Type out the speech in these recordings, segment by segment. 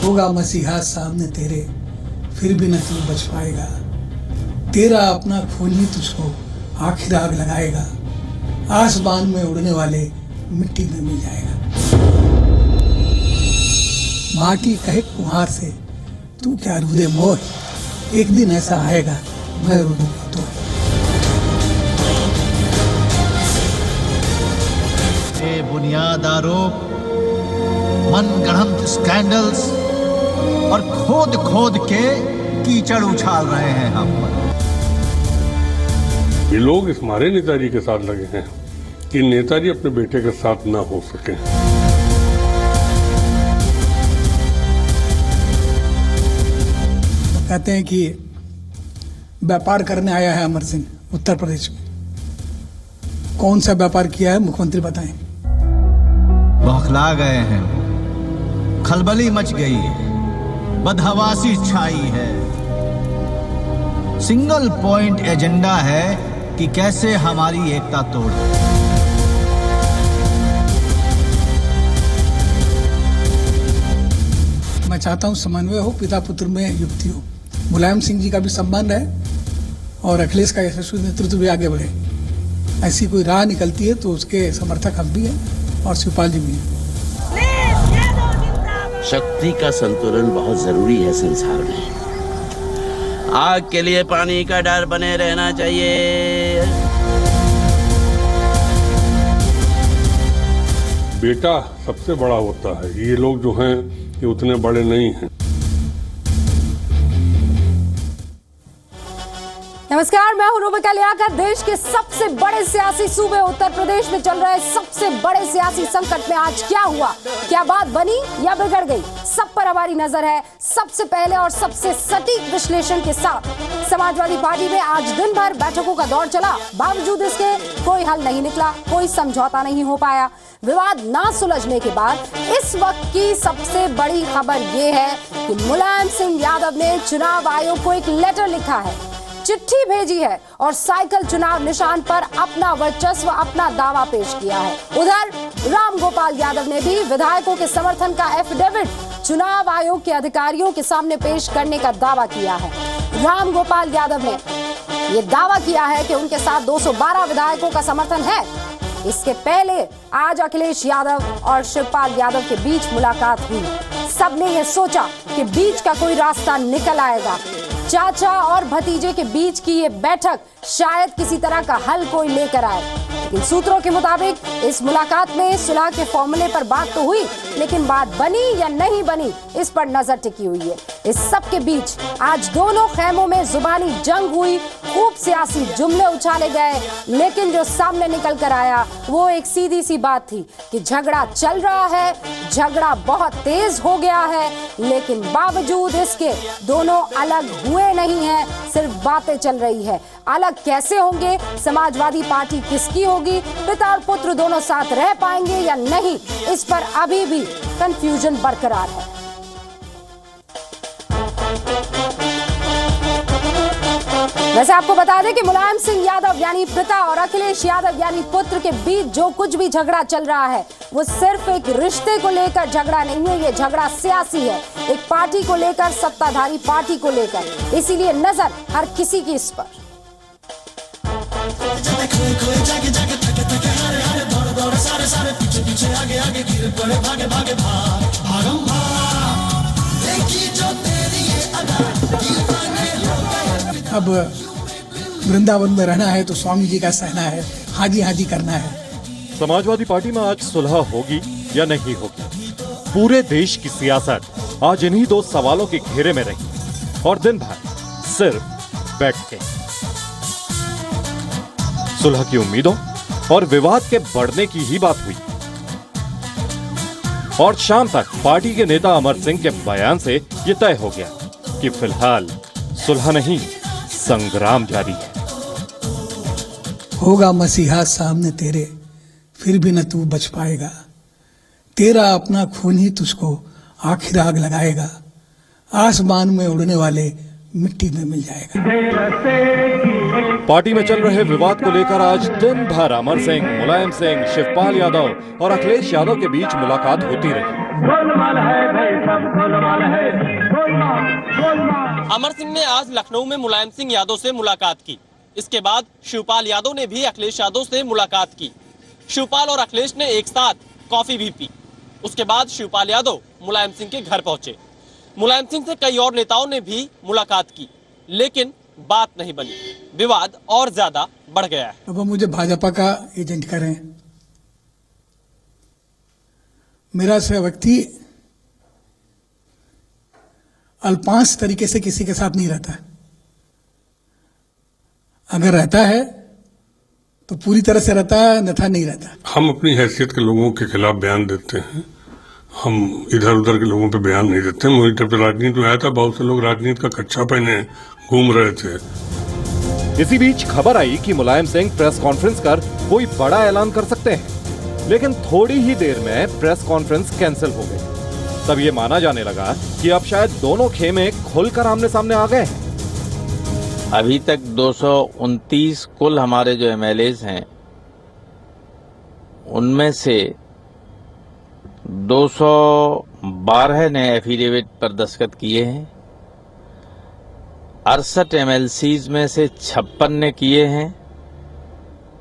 होगा मसीहा सामने तेरे, फिर भी न तू बच पाएगा। तेरा अपना खून ही तुझको आखिर आग लगाएगा। आसमान में उड़ने वाले मिट्टी में मिल जाएगा। माटी कहे कुम्हार से, तू क्या रूदे मोह, एक दिन ऐसा आएगा मैं रूदूंगी तो। बुनियाद आरोप, मनगढ़ंत स्कैंडल्स और खोद खोद के कीचड़ उछाल रहे हैं हम पर। ये लोग इस मारे नेताजी के साथ लगे हैं कि नेताजी अपने बेटे के साथ ना हो सके। कहते हैं कि व्यापार करने आया है अमर सिंह उत्तर प्रदेश में। कौन सा व्यापार किया है मुख्यमंत्री बताएं। बौखला गए हैं, खलबली मच गई है, बदहवासी छाई है। सिंगल पॉइंट एजेंडा है कि कैसे हमारी एकता तोड़। मैं चाहता हूं समन्वय हो, पिता पुत्र में युक्ति हो, मुलायम सिंह जी का भी सम्मान रहे और अखिलेश का यशस्वी नेतृत्व भी आगे बढ़े। ऐसी कोई राह निकलती है तो उसके समर्थक हम भी हैं और शिवपाल जी भी हैं। शक्ति का संतुलन बहुत जरूरी है संसार में। आग के लिए पानी का डर बने रहना चाहिए। बेटा सबसे बड़ा होता है, ये लोग जो हैं ये उतने बड़े नहीं हैं। नमस्कार, मैं हूं रूबिका लियाकत। देश के सबसे बड़े सियासी सूबे उत्तर प्रदेश में चल रहे सबसे बड़े सियासी संकट में आज क्या हुआ, क्या बात बनी या बिगड़ गई, सब पर हमारी नजर है। सबसे पहले और सबसे सटीक विश्लेषण के साथ समाजवादी पार्टी में आज दिन भर बैठकों का दौर चला, बावजूद इसके कोई हल नहीं निकला, कोई समझौता नहीं हो पाया। विवाद ना सुलझने के बाद इस वक्त की सबसे बड़ी खबर यह है कि मुलायम सिंह यादव ने चुनाव आयोग को एक लेटर लिखा है, चिट्ठी भेजी है और साइकिल चुनाव निशान पर अपना वर्चस्व, अपना दावा पेश किया है। उधर रामगोपाल यादव ने भी विधायकों के समर्थन का एफिडेविट चुनाव आयोग के अधिकारियों के सामने पेश करने का दावा किया है। रामगोपाल यादव ने यह दावा किया है कि उनके साथ 212 विधायकों का समर्थन है। इसके पहले आज अखिलेश यादव और शिवपाल यादव के बीच मुलाकात हुई। सबने ये सोचा कि बीच का कोई रास्ता निकल आएगा। चाचा और भतीजे के बीच की ये बैठक शायद किसी तरह का हल कोई लेकर आए, लेकिन सूत्रों के मुताबिक इस मुलाकात में सुलह के फॉर्मूले पर बात तो हुई, लेकिन बात बनी या नहीं बनी इस पर नजर टिकी हुई है। इस सब के बीच आज दोनों खेमों में जुबानी जंग हुई, खूब सियासी जुमले उछाले गए, लेकिन जो सामने निकल कर आया वो एक सीधी सी बात थी कि झगड़ा चल रहा है, झगड़ा बहुत तेज हो गया है, लेकिन बावजूद इसके दोनों अलग हुए नहीं हैं, सिर्फ बातें चल रही है। अलग कैसे होंगे, समाजवादी पार्टी किसकी होगी, पिता और पुत्र दोनों साथ रह पाएंगे या नहीं, इस पर अभी भी कंफ्यूजन बरकरार है। वैसे आपको बता दें कि मुलायम सिंह यादव यानी पिता और अखिलेश यादव यानी पुत्र के बीच जो कुछ भी झगड़ा चल रहा है वो सिर्फ एक रिश्ते को लेकर झगड़ा नहीं है, ये झगड़ा सियासी है, एक पार्टी को लेकर, सत्ताधारी पार्टी को लेकर। इसीलिए नजर हर किसी की इस पर। अब वृंदावन में रहना है तो स्वामी जी का सहना है, हाजी हाजी करना है। समाजवादी पार्टी में आज सुलह होगी या नहीं होगी, पूरे देश की सियासत आज इन्हीं दो सवालों के घेरे में रही और दिन भर सिर्फ बैठ के सुलह की उम्मीदों और विवाद के बढ़ने की ही बात हुई। और शाम तक पार्टी के नेता अमर सिंह के बयान से यह तय हो गया कि फिलहाल सुलह नहीं, संग्राम जारी है। होगा मसीहा सामने तेरे, फिर भी न तू बच पाएगा। तेरा अपना खून ही तुझको आखिर आग लगाएगा। आसमान में उड़ने वाले मिट्टी में मिल जाएगा। पार्टी में चल रहे विवाद को लेकर आज दिन भर अमर सिंह, मुलायम सिंह, शिवपाल यादव और अखिलेश यादव के बीच मुलाकात होती रही। अमर सिंह ने आज लखनऊ में मुलायम सिंह यादव से मुलाकात की। इसके बाद शिवपाल यादव ने भी अखिलेश यादव से मुलाकात की। शिवपाल और अखिलेश ने एक साथ कॉफी भी पी। उसके बाद शिवपाल यादव मुलायम सिंह के घर पहुंचे। मुलायम सिंह से कई और नेताओं ने भी मुलाकात की, लेकिन बात नहीं बनी। विवाद और ज्यादा बढ़ गया है। अब वो मुझे भाजपा का एजेंट कर रहे हैं। मेरा से व्यक्ति अल्पांश तरीके से किसी के साथ नहीं रहता है। अगर रहता है तो पूरी तरह से रहता है, अन्यथा नहीं रहता। हम अपनी हैसियत के लोगों के खिलाफ बयान देते हैं, हम इधर उधर के लोगों पे बयान नहीं देते। मुझे जब राजनीति में आया था, बहुत से लोग राजनीति का कच्चा पहने घूम रहे थे। इसी बीच खबर आई कि मुलायम सिंह प्रेस कॉन्फ्रेंस कर कोई बड़ा ऐलान कर सकते हैं, लेकिन थोड़ी ही देर में प्रेस कॉन्फ्रेंस कैंसिल हो गई। तब ये माना जाने लगा कि अब शायद दोनों खेमे खुलकर आमने सामने आ गए हैं। अभी तक 229 कुल हमारे जो एमएलएज हैं, उनमें से 212 ने एफिडेविट पर दस्तखत किए हैं। 68 एमएलसीज में से 56 ने किए हैं।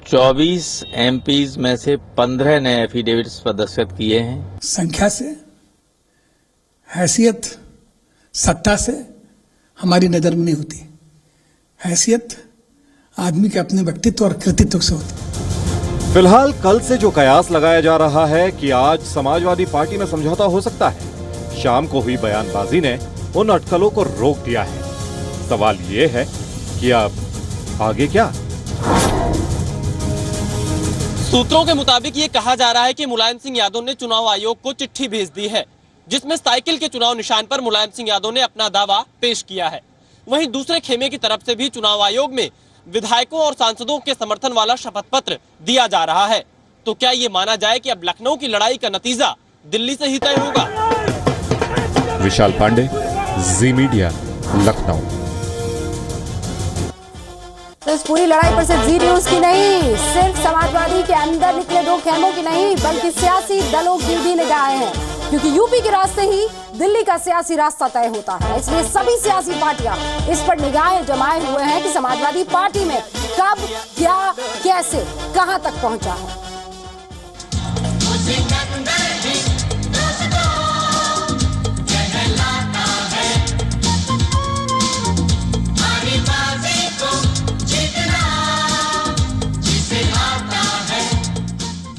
24 एमपीज में से 15 ने एफिडेविट्स पर दस्तखत किए हैं। संख्या से, हैसियत, सत्ता से हमारी नजर में नहीं होती। हैसियत आदमी के अपने व्यक्तित्व और कृतित्व से होती है। फिलहाल कल से जो कयास लगाया जा रहा है कि आज समाजवादी पार्टी में समझौता हो सकता है, शाम को हुई बयानबाजी ने उन अटकलों को रोक दिया है। सवाल ये है कि अब आगे क्या? सूत्रों के मुताबिक ये कहा जा रहा है कि मुलायम सिंह यादव ने चुनाव आयोग को चिट्ठी भेज दी है, जिसमें साइकिल के चुनाव निशान पर मुलायम सिंह यादव ने अपना दावा पेश किया है। वहीं दूसरे खेमे की तरफ से भी चुनाव आयोग में विधायकों और सांसदों के समर्थन वाला शपथ पत्र दिया जा रहा है। तो क्या ये माना जाए कि अब लखनऊ की लड़ाई का नतीजा दिल्ली से ही तय होगा? विशाल पांडे, जी मीडिया, लखनऊ। तो इस पूरी लड़ाई पर सिर्फ जी न्यूज की नहीं, सिर्फ समाजवादी के अंदर निकले दो खेमों की नहीं, बल्कि सियासी दलों की भी निगाहें हैं, क्योंकि यूपी के रास्ते ही दिल्ली का सियासी रास्ता तय होता है। इसलिए सभी सियासी पार्टियां इस पर निगाहें जमाए हुए हैं कि समाजवादी पार्टी में कब, क्या, कैसे, कहां तक पहुंचा है।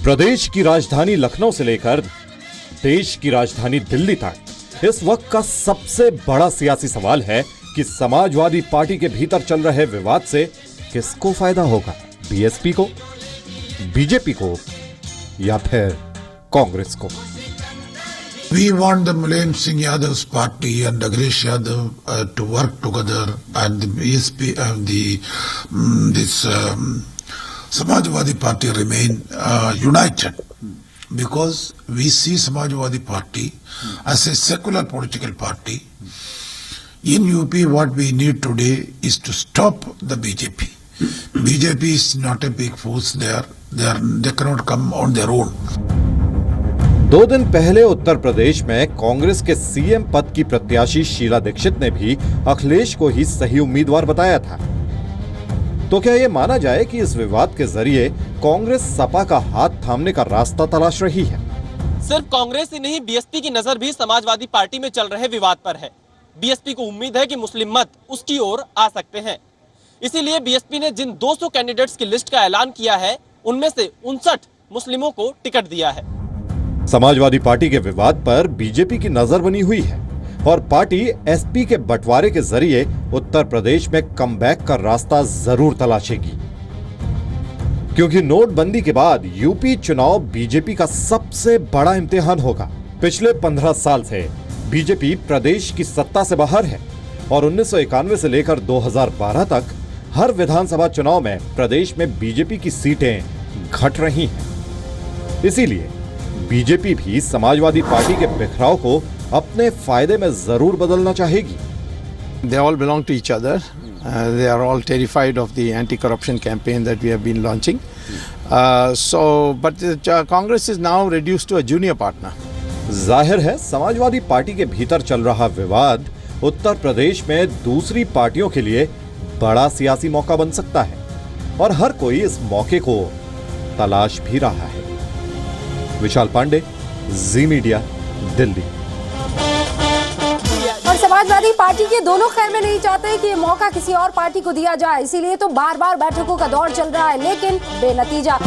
प्रदेश की राजधानी लखनऊ से लेकर देश की राजधानी दिल्ली तक इस वक्त का सबसे बड़ा सियासी सवाल है कि समाजवादी पार्टी के भीतर चल रहे विवाद से किसको फायदा होगा? बीएसपी को, बीजेपी को, या फिर कांग्रेस को? We want the Mulayam Singh Yadav's party and Akhilesh Yadav to work together, and the BSP and this Samajwadi party remain united, because we see Samajwadi party as a secular political party. In UP, what we need today is to stop the BJP. BJP is not a big force there. They cannot come on their own. 2 दिन पहले उत्तर प्रदेश में कांग्रेस के CM पद की प्रत्याशी शीला दीक्षित ने भी अखिलेश को ही सही उम्मीदवार बताया था। तो क्या ये माना जाए कि इस विवाद के जरिए कांग्रेस सपा का हाथ थामने का रास्ता तलाश रही है? सिर्फ कांग्रेस ही नहीं, बीएसपी की नजर भी समाजवादी पार्टी में चल रहे विवाद पर है। बीएसपी को उम्मीद है कि मुस्लिम मत उसकी ओर आ सकते हैं। इसीलिए बीएसपी ने जिन 200 कैंडिडेट्स की लिस्ट का ऐलान किया है, उनमें से 59 मुस्लिमों को टिकट दिया है। समाजवादी पार्टी के विवाद पर बीजेपी की नजर बनी हुई है और पार्टी एसपी के बंटवारे के जरिए उत्तर प्रदेश में कमबैक का रास्ता जरूर तलाशेगी, क्योंकि नोटबंदी के बाद यूपी चुनाव बीजेपी का सबसे बड़ा इम्तिहान होगा। पिछले 15 साल से बीजेपी प्रदेश की सत्ता से बाहर है और 1991 से लेकर 2012 तक हर विधानसभा चुनाव में प्रदेश में बीजेपी की सीटें घट रही हैं। इसीलिए बीजेपी भी समाजवादी पार्टी के बिखराव को अपने फायदे में जरूर बदलना चाहेगी। They all belong to each other. They are all terrified of the anti-corruption campaign that we have been launching. But Congress is now reduced to a junior partner. जाहिर है समाजवादी पार्टी के भीतर चल रहा विवाद उत्तर प्रदेश में दूसरी पार्टियों के लिए बड़ा सियासी मौका बन सकता है और हर कोई इस मौके को तलाश भी रहा है। विशाल पांडे, जी मीडिया, दिल्ली। और समाजवादी पार्टी के दोनों खैर में नहीं चाहते कि ये मौका किसी और पार्टी को दिया जाए, इसीलिए तो बार बार बैठकों का दौर चल रहा है, लेकिन बेनतीजा।